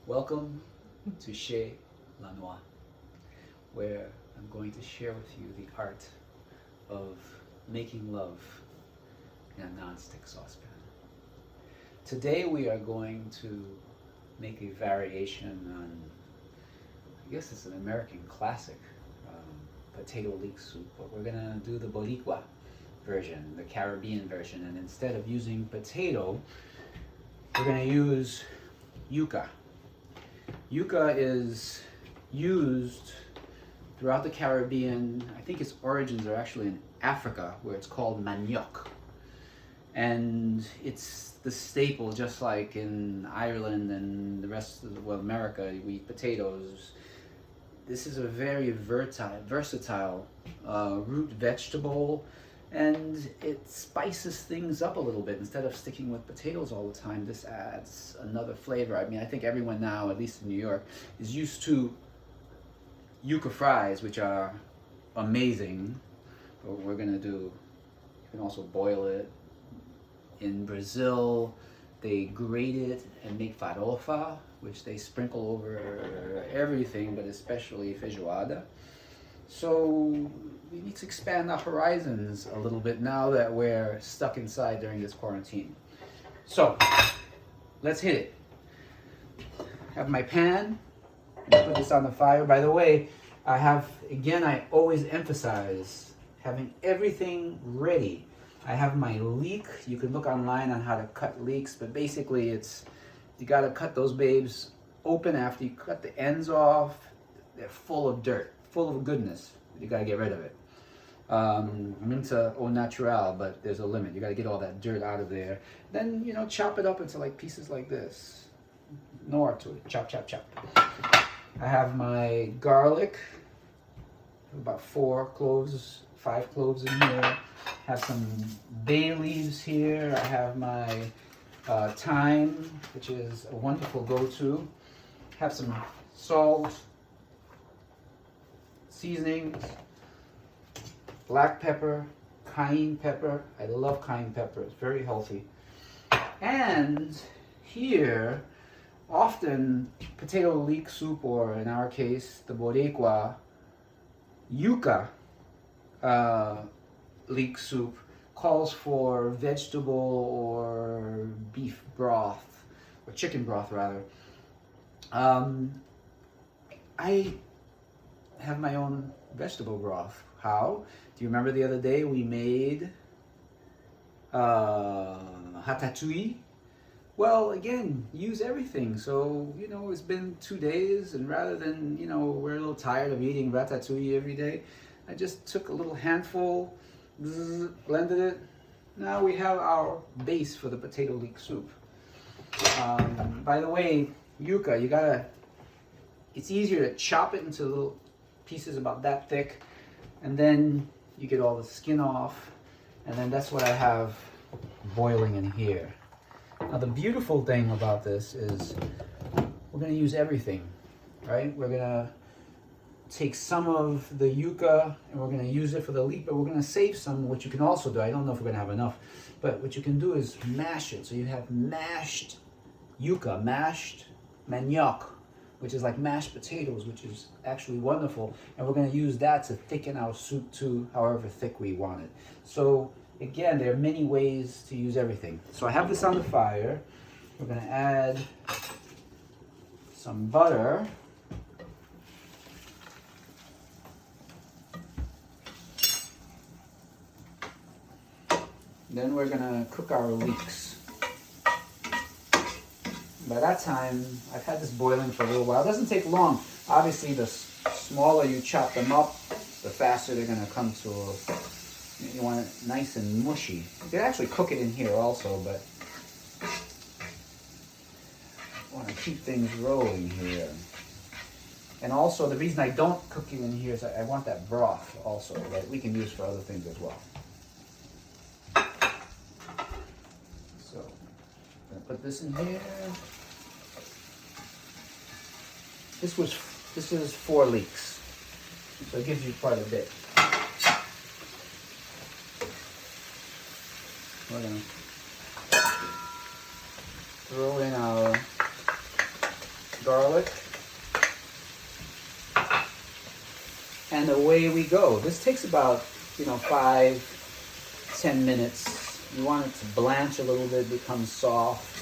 Welcome to Chez, Lanoix, where I'm going to share with you the art of making love in a non-stick saucepan. Today we are going to make a variation on, I guess it's an American classic, potato leek soup, but we're gonna do the Boricua version, the Caribbean version, and instead of using potato, we're gonna use yuca. Yuca is used throughout the Caribbean. I think its origins are actually in Africa, where it's called manioc. And it's the staple, just like in Ireland and the rest of America, we eat potatoes. This is a very versatile root vegetable, and it spices things up a little bit. Instead of sticking with potatoes all the time, this adds another flavor. I mean, I think everyone now, at least in New York, is used to yuca fries, which are amazing. But we're gonna do, you can also boil it. In Brazil, they grate it and make farofa, which they sprinkle over everything, but especially feijoada. So we need to expand our horizons a little bit now that we're stuck inside during this quarantine. So let's hit it. Have my pan. Put this on the fire. By the way, I always emphasize having everything ready. I have my leek. You can look online on how to cut leeks, but basically you gotta cut those babes open after you cut the ends off. They're full of dirt, full of goodness. You gotta get rid of it. I'm into au natural, but there's a limit. You gotta get all that dirt out of there. Then, chop it up into like pieces like this. No art to it. Chop, chop, chop. I have my garlic, about 5 cloves in here. Have some bay leaves here. I have my thyme, which is a wonderful go-to. Have some salt, seasonings, black pepper, cayenne pepper. I love cayenne pepper. It's very healthy. And here, often potato leek soup, or in our case, the Boricua yuca leek soup, calls for vegetable or beef broth, or chicken broth rather. I have my own vegetable broth. How? Do you remember the other day we made ratatouille? Well, again, use everything. So, it's been 2 days, and rather than, we're a little tired of eating ratatouille every day, I just took a little handful, blended it. Now we have our base for the potato leek soup. By the way, yuca, it's easier to chop it into little pieces about that thick, and then you get all the skin off, and then that's what I have boiling in here. Now the beautiful thing about this is we're going to use everything, right? We're going to take some of the yuca and we're going to use it for the leek, but we're going to save some, which you can also do. I don't know if we're going to have enough, but what you can do is mash it. So you have mashed yuca, mashed manioc, which is like mashed potatoes, which is actually wonderful. And we're going to use that to thicken our soup to however thick we want it. So again, there are many ways to use everything. So I have this on the fire. We're going to add some butter. Then we're going to cook our leeks. By that time, I've had this boiling for a little while. It doesn't take long. Obviously, the smaller you chop them up, the faster they're going to come to. You want it nice and mushy. You can actually cook it in here also, but I want to keep things rolling here. And also, the reason I don't cook it in here is I want that broth also that we can use for other things as well. So, I'm going to put this in here. This is 4 leeks, so it gives you quite a bit. We're going to throw in our garlic. And away we go. This takes about, 5-10 minutes. You want it to blanch a little bit, become soft.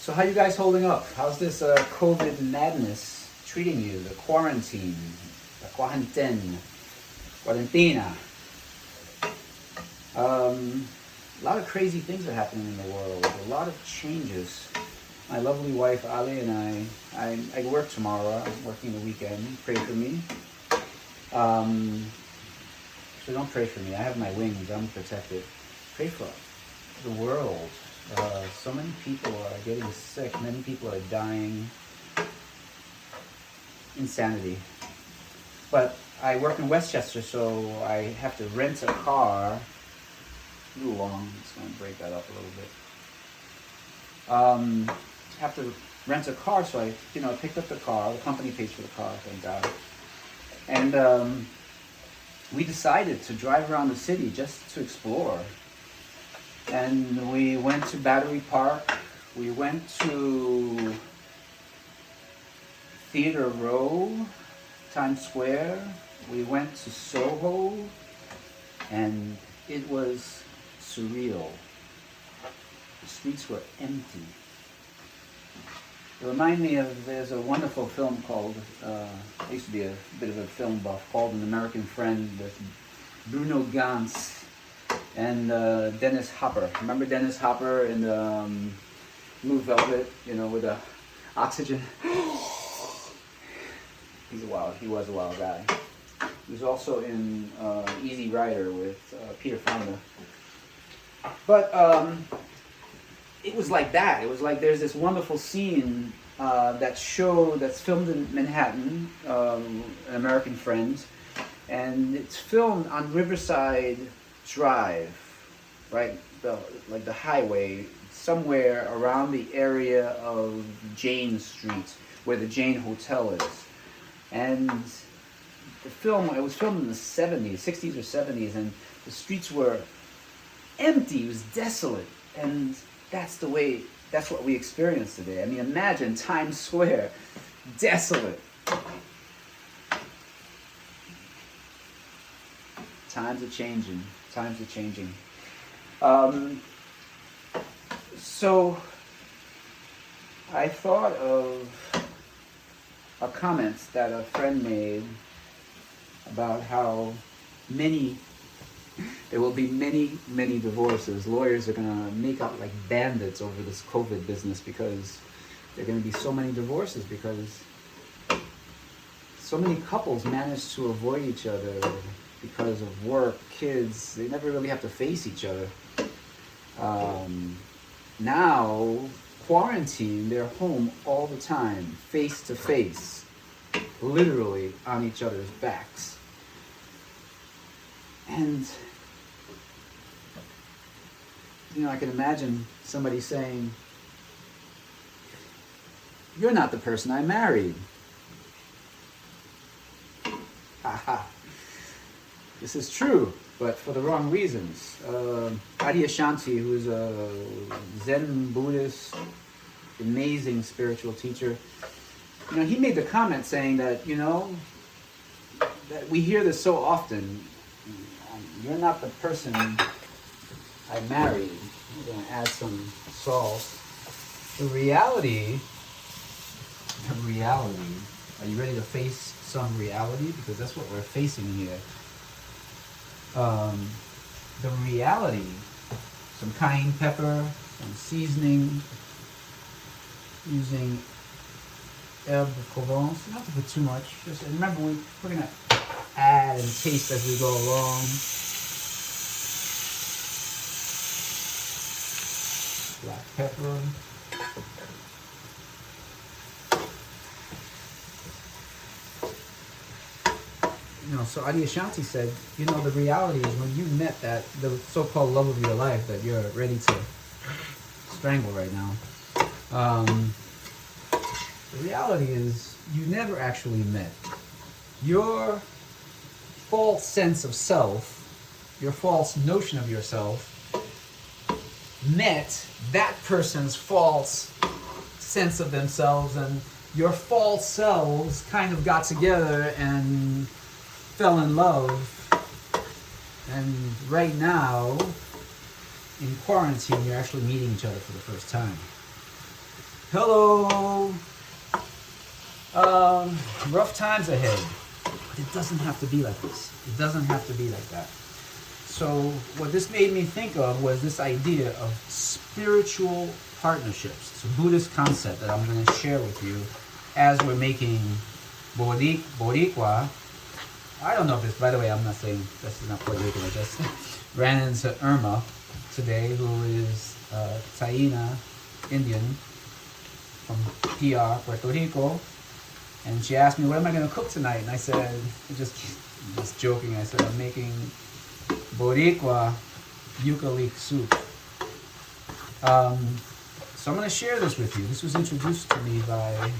So how you guys holding up? How's this COVID madness treating you? The quarantine, the quarantina. A lot of crazy things are happening in the world. A lot of changes. My lovely wife Ali and I work tomorrow. I'm working the weekend. Pray for me. So don't pray for me. I have my wings. I'm protected. Pray for the world. So many people are getting sick. Many people are dying. Insanity. But I work in Westchester, so I have to rent a car. A little long. It's going to break that up a little bit. Have to rent a car, so I picked up the car. The company pays for the car, thank God. And we decided to drive around the city just to explore. And we went to Battery Park. We went to Theater Row, Times Square. We went to Soho, and it was surreal. The streets were empty. It reminded me of, there's a wonderful film called, I used to be a bit of a film buff, called An American Friend with Bruno Ganz and Dennis Hopper. Remember Dennis Hopper in the Blue Velvet, with the oxygen? He was a wild guy. He was also in Easy Rider with Peter Fonda. But it was like that. It was like there's this wonderful scene that's filmed in Manhattan, An American Friend, and it's filmed on Riverside Drive, right? The highway, somewhere around the area of Jane Street, where the Jane Hotel is. And it was filmed in the 60s or 70s, and the streets were empty. It was desolate, and that's what we experienced today. I mean, imagine Times Square, desolate. Times are changing. So I thought of a comment that a friend made about how there will be many divorces. Lawyers are going to make out like bandits over this COVID business because there are going to be so many divorces, because so many couples manage to avoid each other because of work, kids. They never really have to face each other. Now, quarantine, they're home all the time, face to face, literally on each other's backs. And I can imagine somebody saying, "You're not the person I married." Haha. This is true, but for the wrong reasons. Adyashanti, who is a Zen Buddhist, amazing spiritual teacher, he made the comment saying that, that we hear this so often. You're not the person I married. I'm going to add some salt. The reality, are you ready to face some reality? Because that's what we're facing here. The reality, some cayenne pepper, some seasoning, using herbe de Provence. You don't have to put too much. Just remember, we're going to add and taste as we go along. Black pepper. So Adyashanti said, the reality is when you met the so-called love of your life that you're ready to strangle right now. The reality is you never actually met. Your false sense of self your false notion of yourself met that person's false sense of themselves, and your false selves kind of got together and fell in love. And right now, in quarantine, you're actually meeting each other for the first time. Hello! Rough times ahead. But it doesn't have to be like this. It doesn't have to be like that. So what this made me think of was this idea of spiritual partnerships. It's a Buddhist concept that I'm going to share with you as we're making Boricua. I don't know if it's, by the way, I'm not saying this is not Puerto Rican. I just ran into Irma today, who is Taína Indian from PR, Puerto Rico. And she asked me, what am I going to cook tonight? And I said, just joking, I said, I'm making Boricua Yuca-Leek soup. So I'm going to share this with you. This was introduced to me by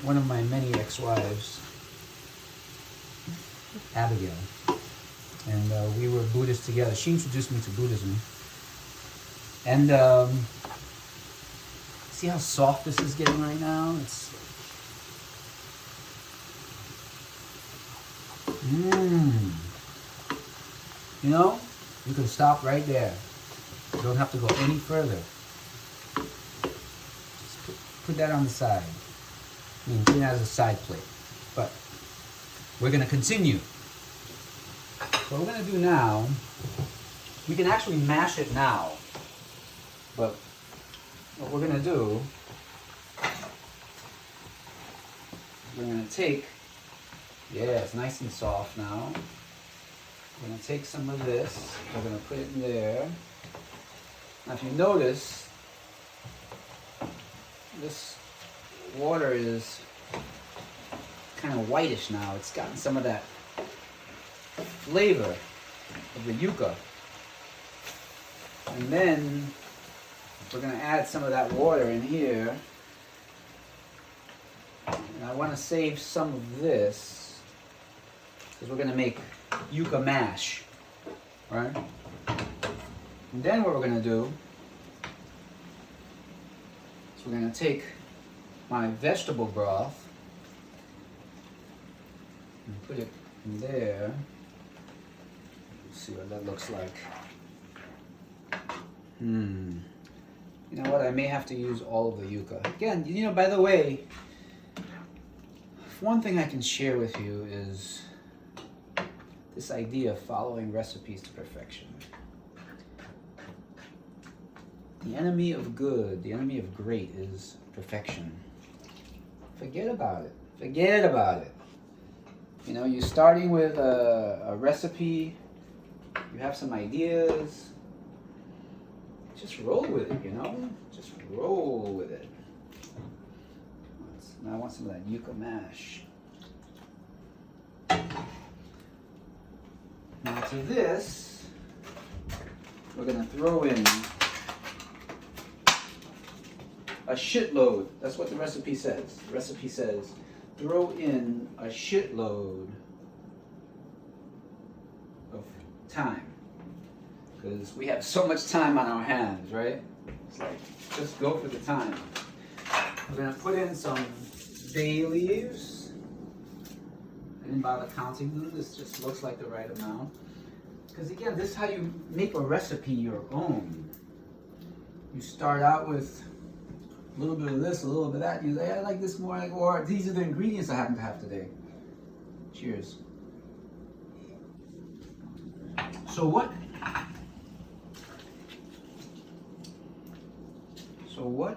one of my many ex-wives, Abigail. And we were Buddhists together. She introduced me to Buddhism. And see how soft this is getting right now? It's You know, you can stop right there. You don't have to go any further. Just put that on the side. I mean, put it as a side plate. But we're going to continue. What we're going to do now, we can actually mash it now. But what we're going to do, we're going to take, yeah, it's nice and soft now. We're going to take some of this, we're going to put it in there. Now if you notice, this water is kind of whitish now. It's gotten some of that flavor of the yucca. And then we're going to add some of that water in here. And I want to save some of this because we're going to make yucca mash, right? And then what we're going to do is we're going to take my vegetable broth and put it in there. Let's see what that looks like. You know what? I may have to use all of the yucca. Again, you know, by the way, one thing I can share with you is this idea of following recipes to perfection. The enemy of good, the enemy of great is perfection. Forget about it. Forget about it. You know, you're starting with a recipe, you have some ideas, just roll with it, you know? Just roll with it. Now I want some of that yucca mash. Now to this, we're going to throw in a shitload. That's what the recipe says. The recipe says, throw in a shitload of thyme. Because we have so much time on our hands, right? It's like, just go for the thyme. We're going to put in some bay leaves. I didn't bother counting them. This just looks like the right amount. Because again, this is how you make a recipe your own. You start out with a little bit of this, a little bit of that. You say, I like this more, or these are the ingredients I happen to have today. Cheers. So what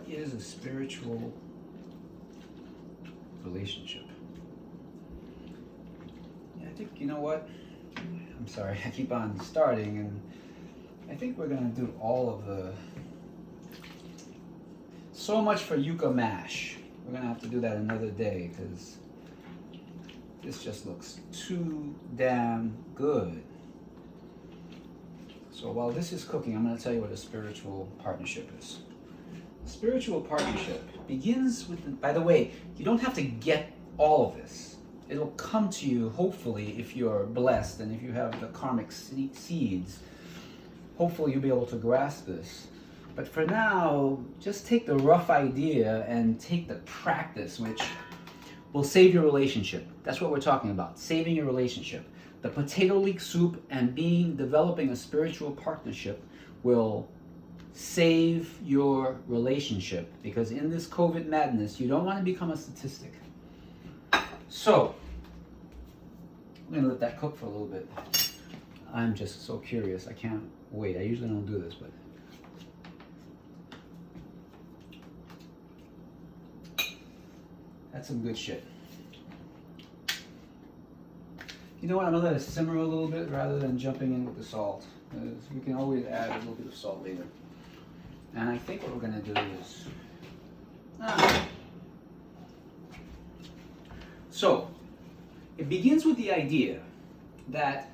is a spiritual relationship? Yeah, I think, you know what? I'm sorry, I keep on starting, and I think we're going to do all of the... So much for yucca mash. We're going to have to do that another day, because this just looks too damn good. So while this is cooking, I'm going to tell you what a spiritual partnership is. A spiritual partnership begins with, by the way, you don't have to get all of this. it'll come to you, hopefully, if you're blessed and if you have the karmic seeds. Hopefully you'll be able to grasp this. But for now, just take the rough idea and take the practice, which will save your relationship. That's what we're talking about, saving your relationship. The potato leek soup and developing a spiritual partnership will save your relationship, because in this COVID madness, you don't want to become a statistic. So, I'm going to let that cook for a little bit. I'm just so curious. I can't wait. I usually don't do this, but that's some good shit. You know what? I'm going to let it simmer a little bit rather than jumping in with the salt. We can always add a little bit of salt later. And I think what we're going to do is... So, it begins with the idea that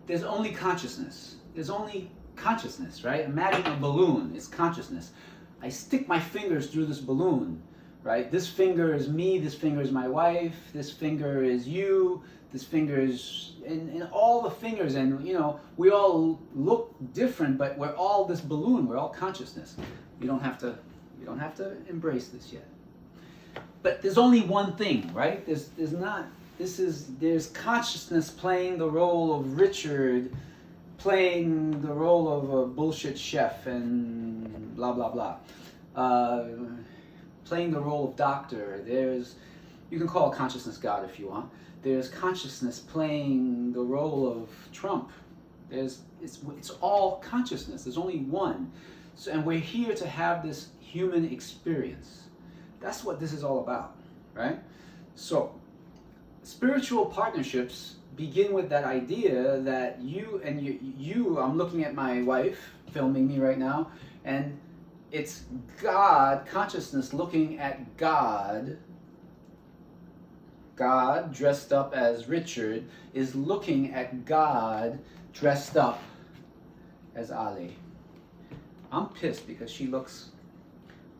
there's only consciousness. There's only consciousness, right? Imagine a balloon. It's consciousness. I stick my fingers through this balloon, right? This finger is me. This finger is my wife. This finger is you. This finger is... And all the fingers, and you know, we all look different, but we're all this balloon. We're all consciousness. You don't have to embrace this yet. But there's only one thing, right? There's consciousness playing the role of Richard, playing the role of a bullshit chef and blah blah blah, playing the role of doctor. You can call consciousness God if you want. There's consciousness playing the role of Trump. It's all consciousness. There's only one. So, and we're here to have this human experience. That's what this is all about, right? So, spiritual partnerships begin with that idea that you, I'm looking at my wife filming me right now, and it's God, consciousness looking at God. God, dressed up as Richard, is looking at God, dressed up as Ali. I'm pissed because she looks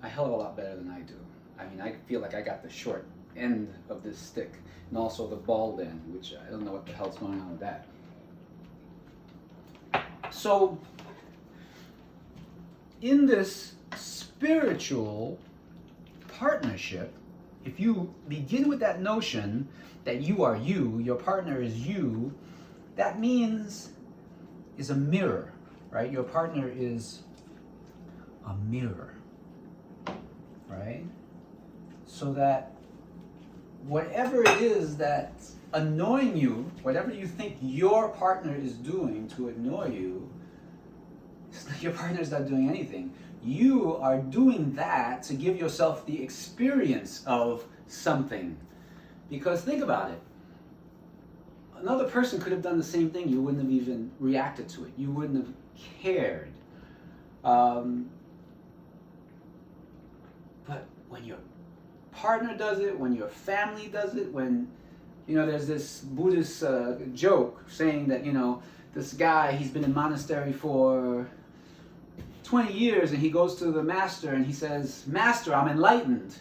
a hell of a lot better than I do. I mean, I feel like I got the short end of this stick, and also the bald end, which I don't know what the hell's going on with that. So, in this spiritual partnership, if you begin with that notion that you are you, your partner is you, that means is a mirror, right? Your partner is a mirror, right? So that whatever it is that's annoying you, whatever you think your partner is doing to annoy you, your partner's not doing anything. You are doing that to give yourself the experience of something. Because think about it. Another person could have done the same thing. You wouldn't have even reacted to it. You wouldn't have cared. But when your partner does it, when your family does it, when, you know, there's this Buddhist joke saying that, you know, this guy, he's been in monastery for 20 years, and he goes to the master and he says, "Master, I'm enlightened."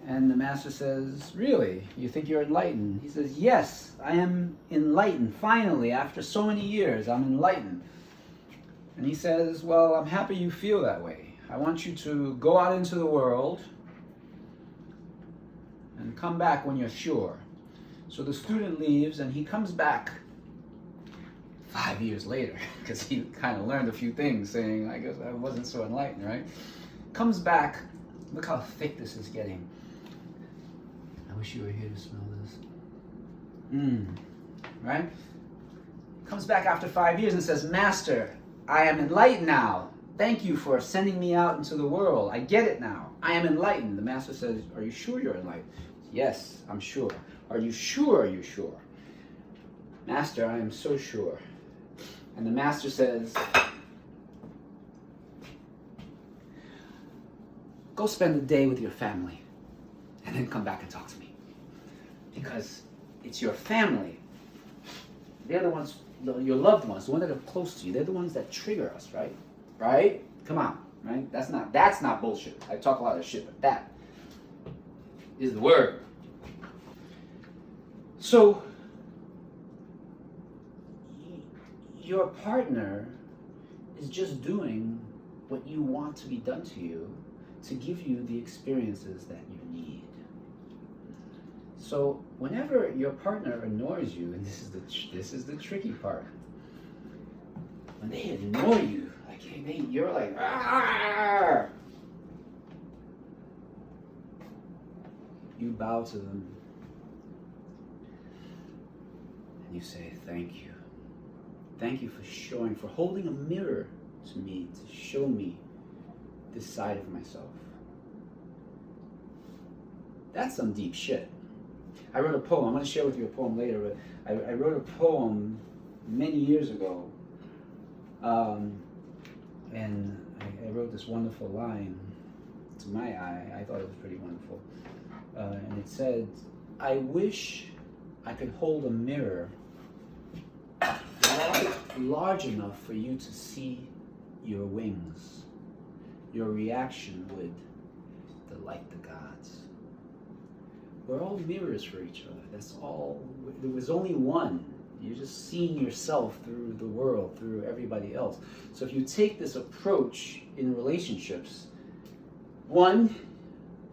And the master says, "Really? You think you're enlightened?" He says, "Yes, I am enlightened. Finally, after so many years, I'm enlightened." And he says, "Well, I'm happy you feel that way. I want you to go out into the world and come back when you're sure." So the student leaves and he comes back 5 years later, because he kind of learned a few things, saying, I guess I wasn't so enlightened, right? Comes back, look how thick this is getting. I wish you were here to smell this. Right? Comes back after 5 years and says, "Master, I am enlightened now. Thank you for sending me out into the world. I get it now. I am enlightened." The master says, "Are you sure you're enlightened?" "Yes, I'm sure." "Are you sure? Are you sure?" "Master, I am so sure." And the master says, "Go spend the day with your family and then come back and talk to me." Because it's your family. They're the ones, your loved ones, the ones that are close to you. They're the ones that trigger us, right? Right? Come on, right? That's not bullshit. I talk a lot of shit, but that is the word. So, your partner is just doing what you want to be done to you to give you the experiences that you need. So whenever your partner annoys you, and this is the tricky part, when they annoy you, like you're like, ah! You bow to them and you say, thank you. Thank you for holding a mirror to me, to show me this side of myself. That's some deep shit. I wrote a poem. I'm going to share with you a poem later, but I wrote a poem many years ago. And I wrote this wonderful line. To my eye, I thought it was pretty wonderful. And it said, I wish I could hold a mirror large enough for you to see your wings. Your reaction would delight the gods. We're all mirrors for each other. That's all. There was only one. You're just seeing yourself through the world, through everybody else. So if you take this approach in relationships, one,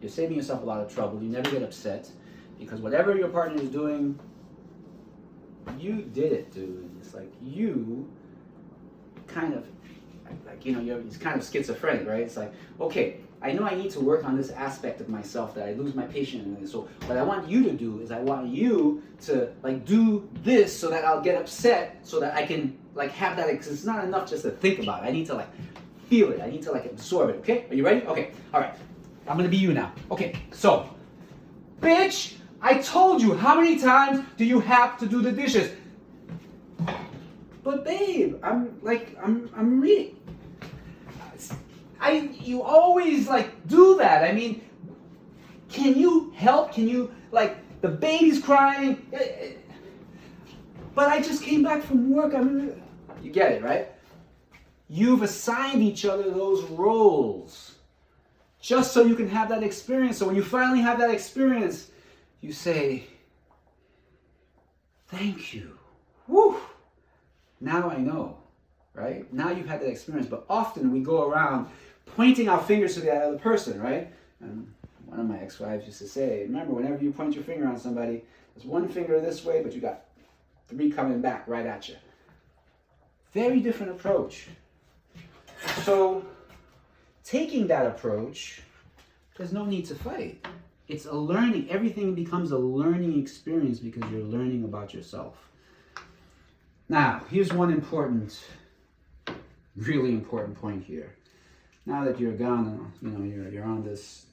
you're saving yourself a lot of trouble. You never get upset because whatever your partner is doing, you did it, dude. It's like you kind of, it's kind of schizophrenic, right? It's like, okay, I know I need to work on this aspect of myself that I lose my patience in. So what I want you to do is I want you to do this so that I'll get upset so that I can have that, because it's not enough just to think about it. I need to feel it. I need to absorb it, okay? Are you ready? Okay, all right. I'm gonna be you now. Okay, so, bitch, I told you, how many times do you have to do the dishes? But babe, I'm reading. You always do that. I mean, can you help? Can you the baby's crying? But I just came back from work. You get it, right? You've assigned each other those roles just so you can have that experience. So when you finally have that experience, you say, thank you. Woo! Now I know, right? Now you've had that experience. But often we go around pointing our fingers to the other person, right? And one of my ex-wives used to say, remember, whenever you point your finger on somebody, there's one finger this way, but you got 3 coming back right at you. Very different approach. So, taking that approach, there's no need to fight. It's a learning. Everything becomes a learning experience because you're learning about yourself. Now, here's one really important point here. Now that you're gone, you're on this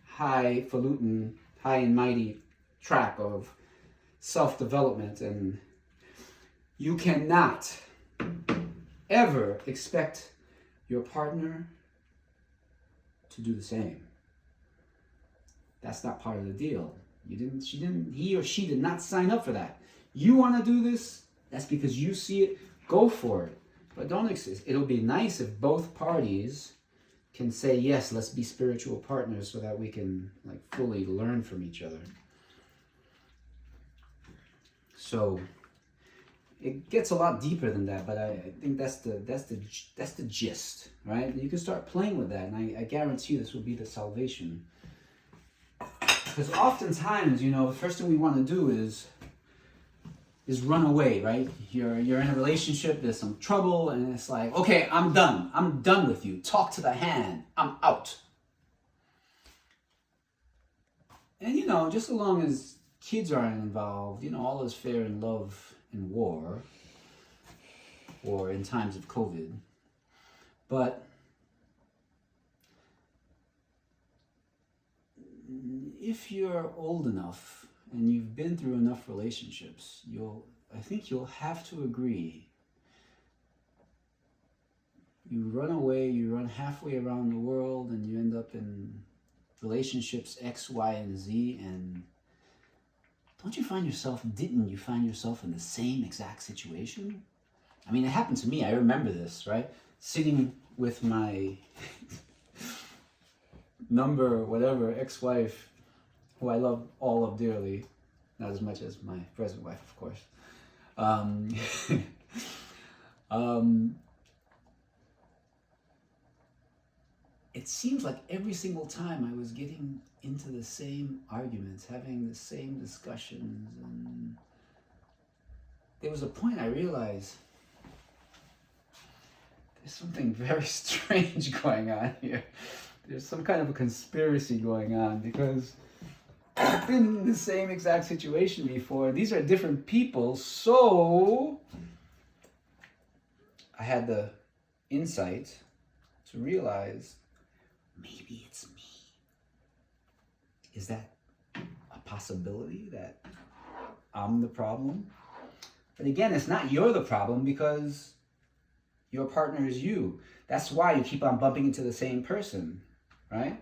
highfalutin, high and mighty track of self-development, and you cannot ever expect your partner to do the same. That's not part of the deal. He or she did not sign up for that. You want to do this, that's because you see it, go for it. But don't exist. It'll be nice if both parties can say, yes, let's be spiritual partners so that we can fully learn from each other. So it gets a lot deeper than that, but I think that's the gist, right? You can start playing with that, and I guarantee you this will be the salvation. Because oftentimes, the first thing we want to do is run away, right? You're in a relationship, there's some trouble, and it's like, okay, I'm done with you. Talk to the hand. I'm out. And just as long as kids aren't involved, all is fair in love and war, or in times of COVID. But if you're old enough and you've been through enough relationships, I think you'll have to agree. You run away, you run halfway around the world, and you end up in relationships X, Y, and Z, and didn't you find yourself in the same exact situation? I mean, it happened to me. I remember this, right? Sitting with my ex-wife, who I love dearly, Not as much as my present wife, of course. Um, um, it seems like every single time I was getting into the same arguments, having the same discussions, and there was a point I realized there's something very strange going on here. There's some kind of a conspiracy going on, because I've been in the same exact situation before. These are different people, so I had the insight to realize maybe it's me. Is that a possibility, that I'm the problem? But again, it's not you're the problem, because your partner is you. That's why you keep on bumping into the same person, right?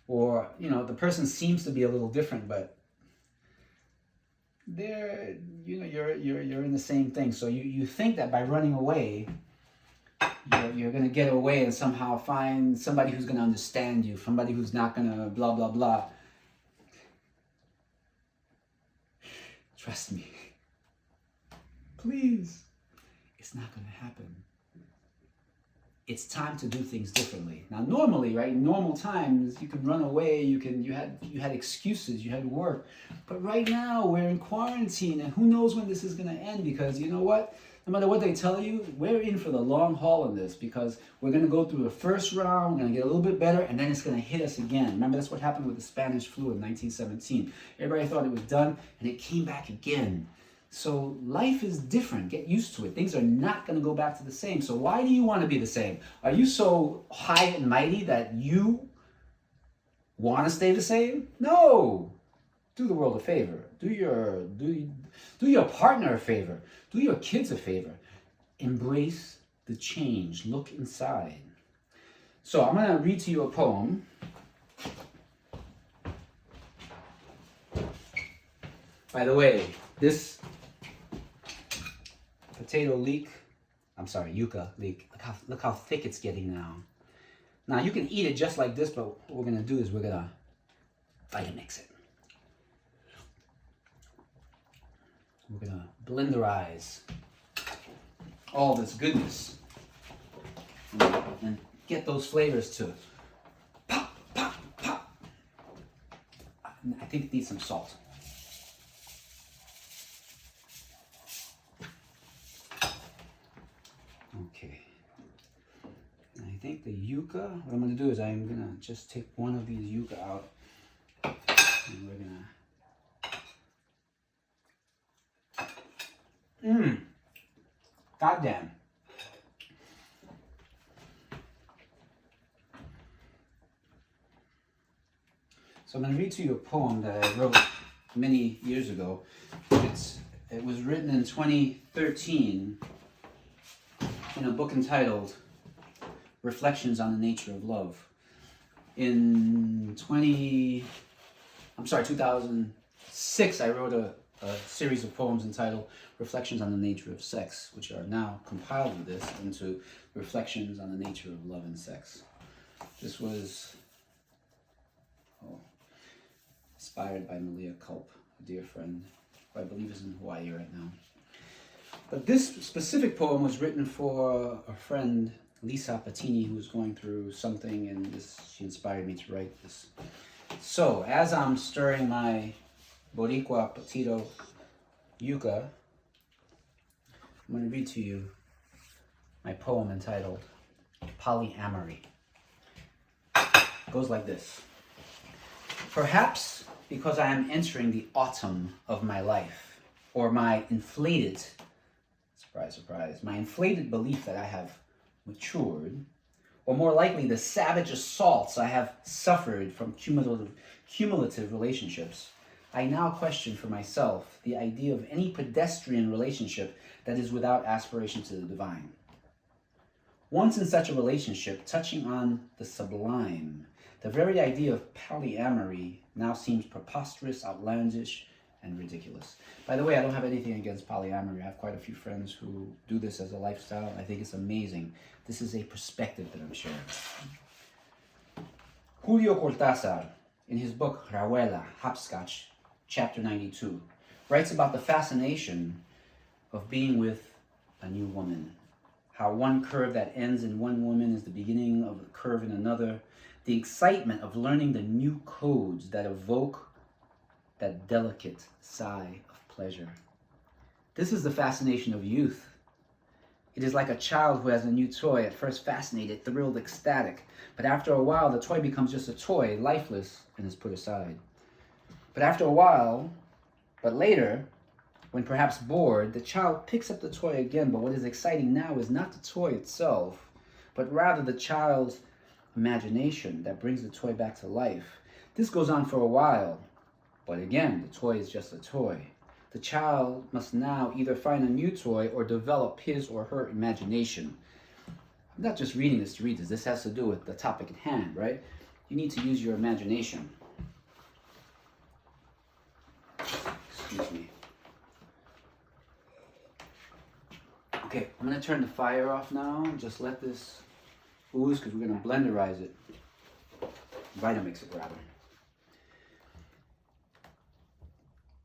Or, the person seems to be a little different, but they're, you're in the same thing. So you think that by running away, you're going to get away and somehow find somebody who's going to understand you, somebody who's not going to blah, blah, blah. Trust me. Please. It's not going to happen. It's time to do things differently. Now, normally, right, in normal times, you can run away, you had excuses, you had work. But right now, we're in quarantine, and who knows when this is going to end, because you know what? No matter what they tell you, we're in for the long haul in this, because we're going to go through the first round, we're going to get a little bit better, and then it's going to hit us again. Remember, that's what happened with the Spanish flu in 1917. Everybody thought it was done, and it came back again. So life is different. Get used to it. Things are not going to go back to the same. So why do you want to be the same? Are you so high and mighty that you want to stay the same? No. Do the world a favor. Do your partner a favor. Do your kids a favor. Embrace the change. Look inside. So I'm going to read to you a poem. By the way, this Yuca-Leek. Look how thick it's getting now. Now you can eat it just like this, but what we're gonna do is we're gonna Vitamix it. We're gonna blenderize all this goodness and get those flavors to pop, pop, pop. I think it needs some salt. Okay, and I think the yuca, what I'm going to do is I'm going to just take one of these yuca out, and we're going to, goddamn. So I'm going to read to you a poem that I wrote many years ago. It was written in 2013 in a book entitled Reflections on the Nature of Love. In 2006, I wrote a series of poems entitled Reflections on the Nature of Sex, which are now compiled with this into Reflections on the Nature of Love and Sex. This was inspired by Malia Culp, a dear friend, who I believe is in Hawaii right now. But this specific poem was written for a friend, Lisa Patini, who was going through something, and she inspired me to write this. So, as I'm stirring my Boricua Petito Yuca, I'm going to read to you my poem entitled Polyamory. It goes like this. Perhaps because I am entering the autumn of my life, or my inflated, surprise, surprise, my inflated belief that I have matured, or more likely the savage assaults I have suffered from cumulative relationships, I now question for myself the idea of any pedestrian relationship that is without aspiration to the divine. Once in such a relationship, touching on the sublime, the very idea of polyamory now seems preposterous, outlandish, and ridiculous. By the way, I don't have anything against polyamory. I have quite a few friends who do this as a lifestyle. I think it's amazing. This is a perspective that I'm sharing. Julio Cortázar, in his book Rauela, Hopscotch, chapter 92, writes about the fascination of being with a new woman. How one curve that ends in one woman is the beginning of a curve in another. The excitement of learning the new codes that evoke that delicate sigh of pleasure. This is the fascination of youth. It is like a child who has a new toy, at first fascinated, thrilled, ecstatic. But after a while, the toy becomes just a toy, lifeless, and is put aside. But later, when perhaps bored, the child picks up the toy again. But what is exciting now is not the toy itself, but rather the child's imagination that brings the toy back to life. This goes on for a while, but again, the toy is just a toy. The child must now either find a new toy or develop his or her imagination. I'm not just reading this to read this. This has to do with the topic at hand, right? You need to use your imagination. Excuse me. Okay, I'm going to turn the fire off now and just let this ooze because we're going to blenderize it. Vitamix it, rather.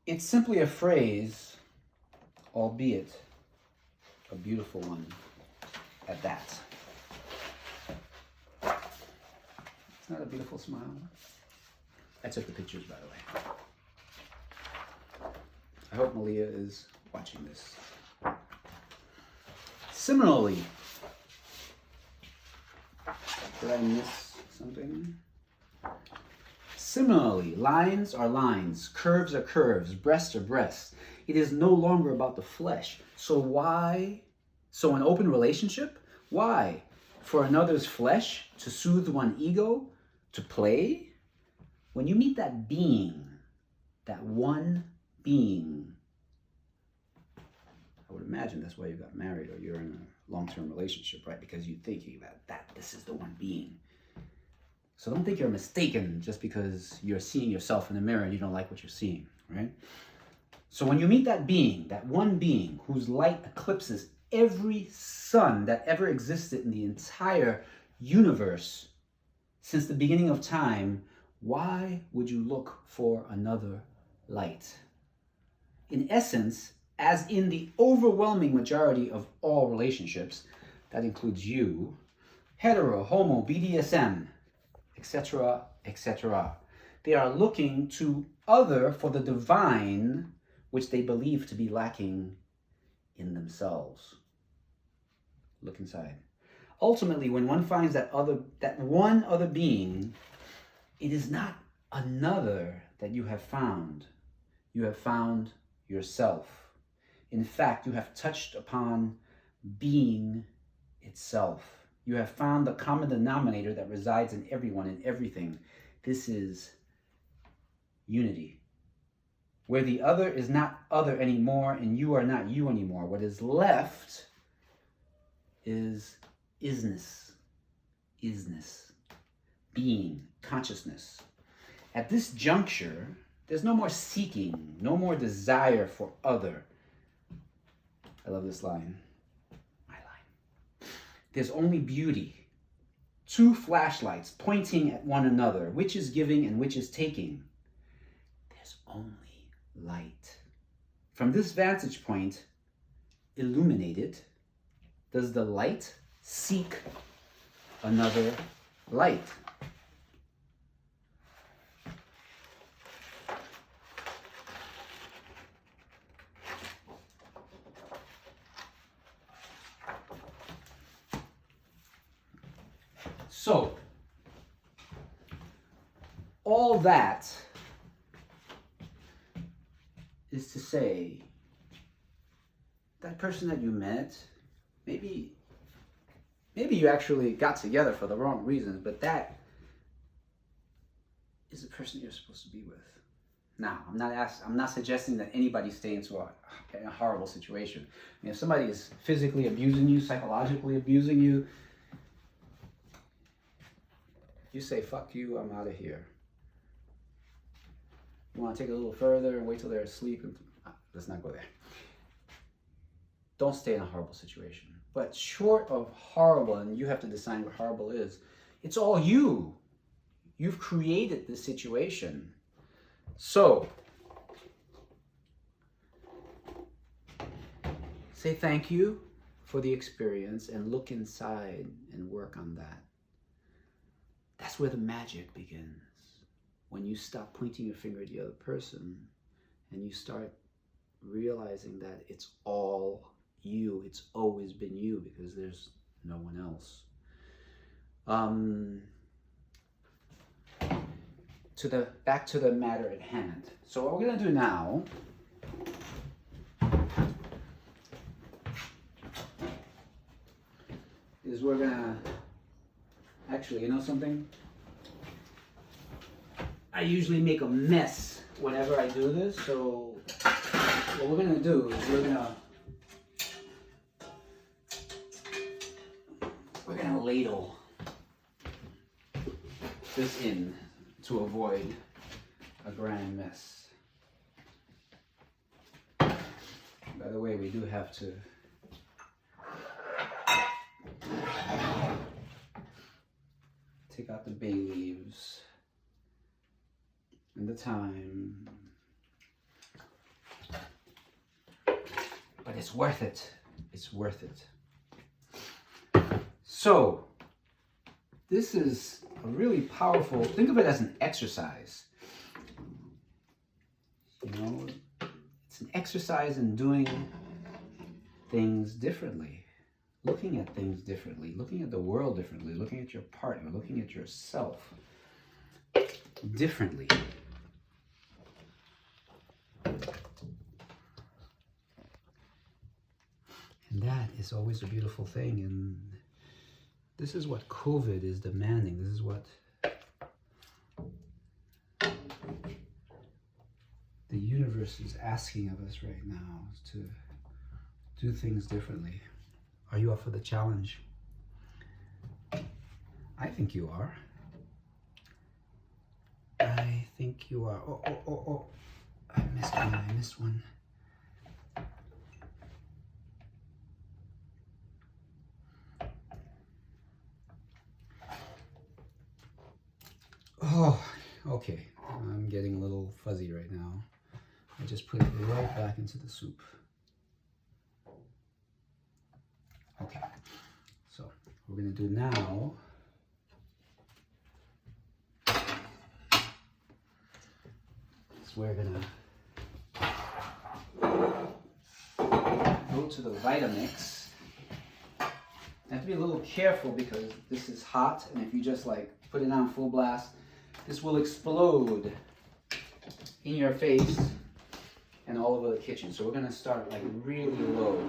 It's simply a phrase, albeit a beautiful one at that. It's not a beautiful smile. I took the pictures, by the way. I hope Malia is watching this. Similarly, did I miss something? Similarly, lines are lines, curves are curves, breasts are breasts. It is no longer about the flesh. So an open relationship? Why? For another's flesh? To soothe one ego? To play? When you meet that being, that one being, I would imagine that's why you got married or you're in a long-term relationship, right? Because you're thinking about that, this is the one being. So don't think you're mistaken just because you're seeing yourself in the mirror and you don't like what you're seeing, right? So when you meet that being, that one being whose light eclipses every sun that ever existed in the entire universe since the beginning of time, why would you look for another light? In essence, as in the overwhelming majority of all relationships, that includes you, hetero, homo, BDSM, etc., etc. They are looking to other for the divine which they believe to be lacking in themselves. Look inside. Ultimately, when one finds that one other being, it is not another that you have found. You have found yourself. In fact, you have touched upon being itself. You have found the common denominator that resides in everyone and everything. This is unity. Where the other is not other anymore and you are not you anymore. What is left is isness. Isness. Being. Consciousness. At this juncture, there's no more seeking, no more desire for other. I love this line. There's only beauty. Two flashlights pointing at one another. Which is giving and which is taking? There's only light. From this vantage point, illuminated, does the light seek another light? So, all that is to say, that person that you met, maybe you actually got together for the wrong reasons, but that is the person you're supposed to be with. Now, I'm not suggesting that anybody stay into a horrible situation. I mean, if somebody is physically abusing you, psychologically abusing you, you say, fuck you, I'm out of here. You want to take it a little further and wait till they're asleep? Let's not go there. Don't stay in a horrible situation. But short of horrible, and you have to decide what horrible is, it's all you. You've created this situation. So, say thank you for the experience and look inside and work on that. That's where the magic begins. When you stop pointing your finger at the other person and you start realizing that it's all you, it's always been you because there's no one else. Back to the matter at hand. So what we're gonna do now is we're gonna, actually, you know something? I usually make a mess whenever I do this, so what we're gonna do is we're gonna ladle this in to avoid a grand mess. By the way, we do have to take out the bay leaves and the thyme, but it's worth it. It's worth it. So this is a really powerful, think of it as an exercise. You know, it's an exercise in doing things differently, looking at things differently, looking at the world differently, looking at your partner, looking at yourself differently. And that is always a beautiful thing. And this is what COVID is demanding. This is what the universe is asking of us right now, is to do things differently. Are you up for the challenge? I think you are. I think you are. Oh. I missed one. Oh, okay. I'm getting a little fuzzy right now. I just put it right back into the soup. Okay, so what we're gonna do now is we're gonna go to the Vitamix. You have to be a little careful because this is hot, and if you just like put it on full blast, this will explode in your face and all over the kitchen. So we're gonna start like really low.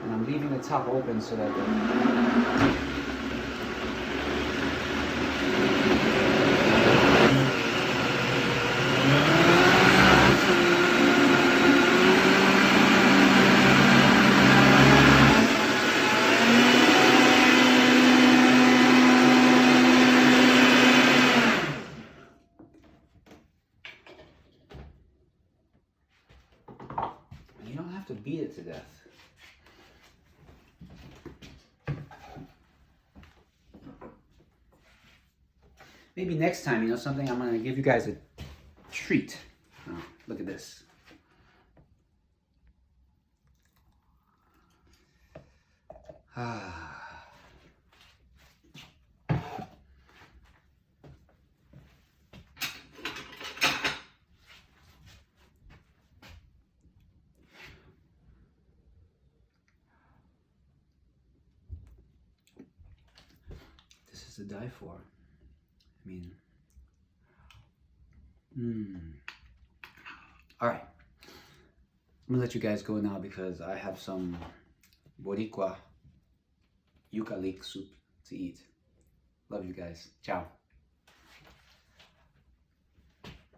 And I'm leaving the top open so that you don't have to beat it to death. Maybe next time, you know something, I'm going to give you guys a treat. Oh, look at this. This is to die for. I mean, all right. I'm gonna let you guys go now because I have some Boricua Yuca-Leek soup to eat. Love you guys. Ciao.